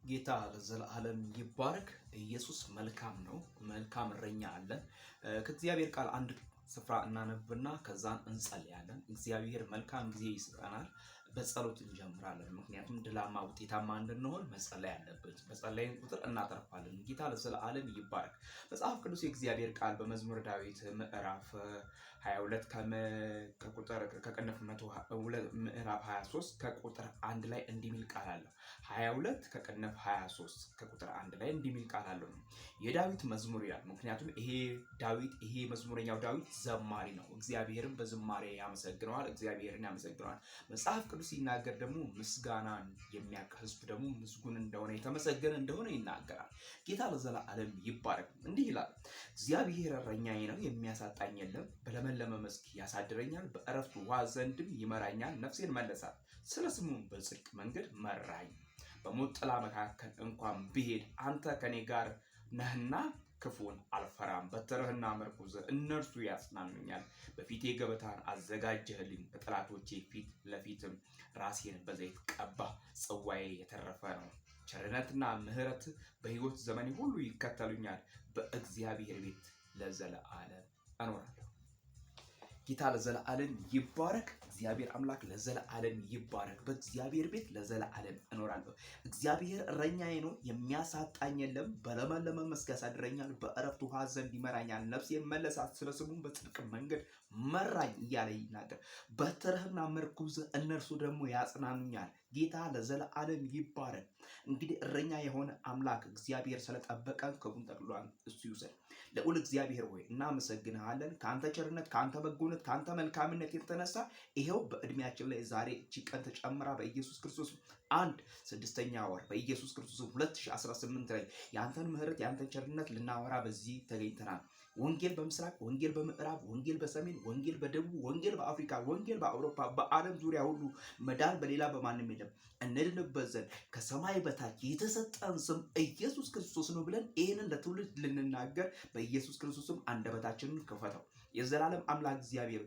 ጌታ ለዘላለም ይባረክ። ኢየሱስ መልካም ነው። መልካም እረኛ አለን። ከእግዚአብሔር ቃል አንድ ስፍራ እናነብና ከዛን እንጸልያለን። እግዚአብሔር መልካም ጊዜ ይሰጠናል። በጸሎት እንጀምራለን። ምክንያቱም ድላማ ውጤታማ እንድንሆን መጸለይ አለብን። በጸለይን ቁጥር እናተርፋለን። ጌታ ለዘላለም ይባረክ። መጽሐፍ ቅዱስ የእግዚአብሔር ቃል በመዝሙረ ዳዊት ምዕራፍ 22 ከቅንፍ 102 ምዕራፍ 23 ከቁጥር 1 ላይ እንዲህ የሚል ቃል አለው። 22 ከቅንፍ 23 ከቁጥር 1 ላይ እንዲህ የሚል ቃል አለው። የዳዊት መዝሙር ይላል። ምክንያቱም ይሄ መዝሙረኛው ዳዊት ዘማሪ ነው። እግዚአብሔርን በዝማሬ ያመሰግነዋል። እግዚአብሔርን ያመሰግነዋል። መጽሐፍ ቅዱስ ሲናገር ደግሞ ምስጋናን የሚያውቅ ሕዝብ ደግሞ ምስጉን እንደሆነ የተመሰገነ እንደሆነ ይናገራል። ጌታ ለዘላለም ይባረክ። እንዲህ ይላል፣ እግዚአብሔር እረኛዬ ነው፣ የሚያሳጣኝ የለም። በለመለመ መስክ ያሳድረኛል፣ በዕረፍት ውኃ ዘንድም ይመራኛል። ነፍሴን መለሳት፣ ስለ ስሙም በጽድቅ መንገድ መራኝ። በሞት ጥላ መካከል እንኳን ብሄድ አንተ ከኔ ጋር ነህና ክፉን አልፈራም። በትርህና ምርኩዝህ እነርሱ ያጽናኑኛል። በፊቴ ገበታን አዘጋጀህልኝ፣ በጠላቶቼ ፊት ለፊትም ራሴን በዘይት ቀባህ። ጽዋዬ የተረፈ ነው። ቸርነትና ምሕረት በሕይወት ዘመኔ ሁሉ ይከተሉኛል። በእግዚአብሔር ቤት ለዘለዓለም እኖራለሁ። ጌታ ለዘላለም ይባረክ። እግዚአብሔር አምላክ ለዘላለም ይባረክ። በእግዚአብሔር ቤት ለዘላለም እኖራለሁ። እግዚአብሔር እረኛዬ ነው፣ የሚያሳጣኝ የለም። በለመለመ መስክ ያሳድረኛል፣ በዕረፍት ውኃ ዘንድ ይመራኛል። ነፍሴን መለሳት፣ ስለ ስሙም በጽድቅ መንገድ መራኝ እያለ ይናገር። በትርህና ምርኩዝህ እነርሱ ደግሞ ያጽናኑኛል። ጌታ ለዘላለም ይባረክ። እንግዲህ እረኛ የሆነ አምላክ እግዚአብሔር ስለጠበቀን ክብሩን ጠቅልሏል። እሱ ይውሰድ። ልዑል እግዚአብሔር ሆይ እናመሰግንሃለን። ከአንተ ቸርነት፣ ከአንተ በጎነት፣ ከአንተ መልካምነት የተነሳ ይሄው በእድሜያችን ላይ ዛሬ እቺ ቀን ተጨምራ በኢየሱስ ክርስቶስ 6ኛ ወር በኢየሱስ ክርስቶስ 2018 ላይ ያንተን ምሕረት ያንተን ቸርነት ልናወራ በዚህ ተገኝተናል። ወንጌል በምስራቅ፣ ወንጌል በምዕራብ፣ ወንጌል በሰሜን፣ ወንጌል በደቡብ፣ ወንጌል በአፍሪካ፣ ወንጌል በአውሮፓ፣ በዓለም ዙሪያ ሁሉ መዳን በሌላ በማንም የለም እንድንበት ዘንድ ከሰማይ በታች የተሰጠን ስም ኢየሱስ ክርስቶስ ነው ብለን ይህንን ለትውልድ ልንናገር በኢየሱስ ክርስቶስም አንደበታችንን ክፈተው። የዘላለም አምላክ እግዚአብሔር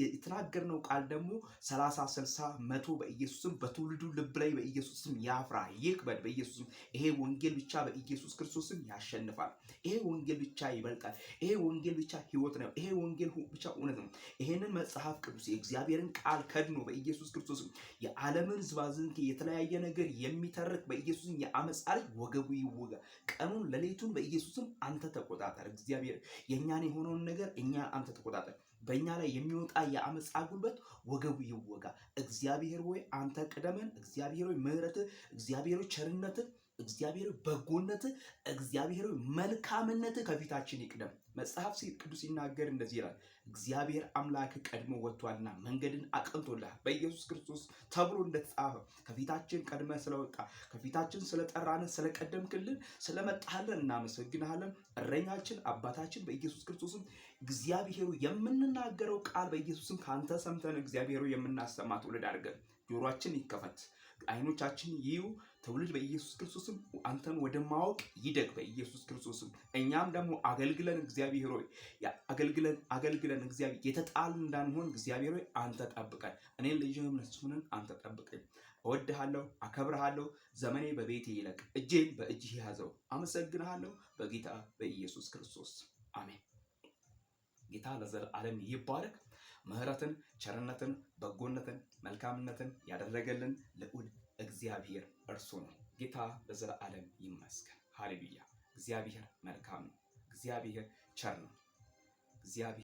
የተናገርነው ቃል ደግሞ 30 60 100 በኢየሱስም በትውልዱ ልብ ላይ በኢየሱስም ያፍራ ይክበድ። በኢየሱስም ይሄ ወንጌል ብቻ በኢየሱስ ክርስቶስም ያሸንፋል። ይሄ ወንጌል ብቻ ይበልጣል። ይሄ ወንጌል ብቻ ሕይወት ነው። ይሄ ወንጌል ብቻ እውነት ነው። ይሄንን መጽሐፍ ቅዱስ የእግዚአብሔርን ቃል ከድኖ በኢየሱስ ክርስቶስም የዓለምን ዝባዝንኬ የተለያየ ነገር የሚተርክ በኢየሱስም የአመፃ ልጅ ወገቡ ይወጋ። ቀኑን ሌሊቱን በኢየሱስም አንተ ተቆጣጠር። እግዚአብሔር የኛን የሆነውን ነገር አንተ ተቆጣጠር። በእኛ ላይ የሚወጣ የአመፃ ጉልበት ወገቡ ይወጋ። እግዚአብሔር ሆይ አንተ ቅደመን። እግዚአብሔር ሆይ ምሕረትህ፣ እግዚአብሔር ሆይ ቸርነትህ፣ እግዚአብሔር ሆይ በጎነትህ፣ እግዚአብሔር ሆይ መልካምነትህ ከፊታችን ይቅደም። መጽሐፍ ቅዱስ ሲናገር እንደዚህ ይላል፣ እግዚአብሔር አምላክ ቀድሞ ወጥቷልና መንገድን አቅንቶልሃል በኢየሱስ ክርስቶስ ተብሎ እንደተጻፈ ከፊታችን ቀድመ ስለወጣ ከፊታችን ስለጠራን ስለቀደምክልን ስለመጣህልን እናመሰግንሃለን። እረኛችን አባታችን በኢየሱስ ክርስቶስም እግዚአብሔሩ የምንናገረው ቃል በኢየሱስም ካንተ ሰምተን እግዚአብሔሩ የምናሰማ ትውልድ አድርገን። ጆሮአችን ይከፈት፣ አይኖቻችን ይዩ። ትውልድ በኢየሱስ ክርስቶስም አንተን ወደ ማወቅ ይደግ በኢየሱስ ክርስቶስም። እኛም ደግሞ አገልግለን እግዚአብሔር ሆይ አገልግለን እግዚአብሔር የተጣልን እንዳንሆን እግዚአብሔር ሆይ አንተ ጠብቀን። እኔን ልጅህም ነሱንን አንተ ጠብቀኝ። እወድሃለሁ፣ አከብርሃለሁ። ዘመኔ በቤቴ ይለቅ፣ እጄን በእጅህ ያዘው። አመሰግንሃለሁ በጌታ በኢየሱስ ክርስቶስ አሜን። ጌታ ለዘላለም ይባረክ። ምሕረትን፣ ቸርነትን፣ በጎነትን፣ መልካምነትን ያደረገልን ልዑል እግዚአብሔር እርሱ ነው። ጌታ ለዘላለም ይመስገን። ሃሌሉያ። እግዚአብሔር መልካም ነው። እግዚአብሔር ቸር ነው። እግዚአብሔር